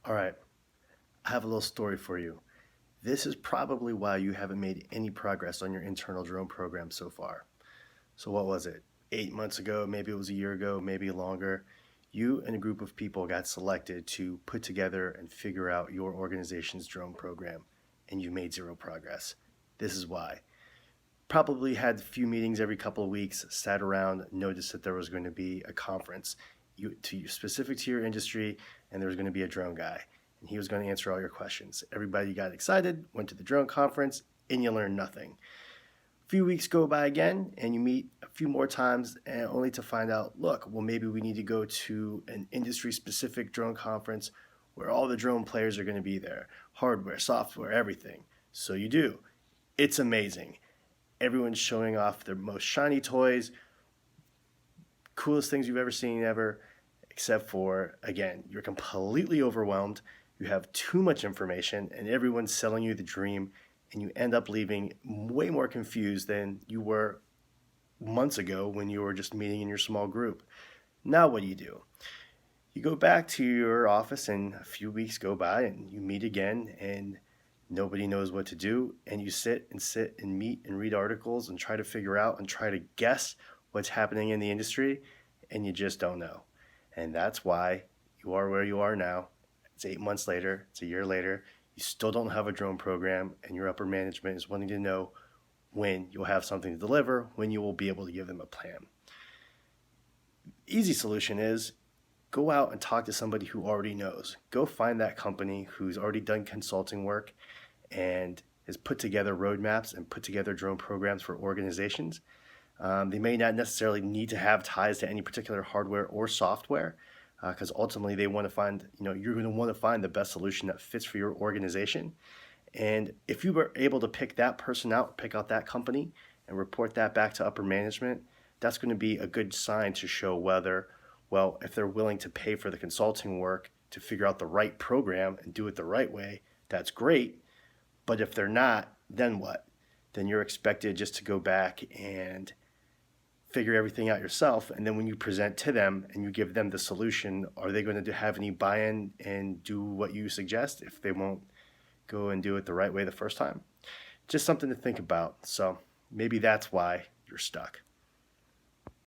All right, I have a little story for you. This is probably why you haven't made any progress on your internal drone program so far. So, what was it? 8 months ago, maybe it was a year ago, maybe longer. You and a group of people got selected to put together and figure out your organization's drone program, and you made zero progress. This is why. Probably had a few meetings every couple of weeks, sat around, noticed that there was going to be a conference specific to your industry, and there was going to be a drone guy, and he was going to answer all your questions. Everybody got excited, went to the drone conference, and you learned nothing. A few weeks go by again, and you meet a few more times, and only to find out, look, well, maybe we need to go to an industry-specific drone conference where all the drone players are going to be there, hardware, software, everything. So you do. It's amazing. Everyone's showing off their most shiny toys, coolest things you've ever seen ever, except for, again, you're completely overwhelmed. You have too much information, and everyone's selling you the dream, and you end up leaving way more confused than you were months ago when you were just meeting in your small group. Now, what do? You go back to your office, and a few weeks go by, and you meet again, and nobody knows what to do, and you sit and meet and read articles and try to figure out and try to guess what's happening in the industry, and you just don't know. And that's why you are where you are now. It's 8 months later, it's a year later, you still don't have a drone program, and your upper management is wanting to know when you'll have something to deliver, when you will be able to give them a plan. Easy solution is go out and talk to somebody who already knows. Go find that company who's already done consulting work and has put together roadmaps and put together drone programs for organizations. They may not necessarily need to have ties to any particular hardware or software, because ultimately they want to find, you're going to want to find the best solution that fits for your organization. And if you were able to pick that person out, pick out that company, and report that back to upper management, that's going to be a good sign to show whether, well, if they're willing to pay for the consulting work to figure out the right program and do it the right way, that's great. But if they're not, then what? Then you're expected just to go back and figure everything out yourself. And then when you present to them and you give them the solution, are they going to have any buy-in and do what you suggest if they won't go and do it the right way the first time? Just something to think about. So maybe that's why you're stuck.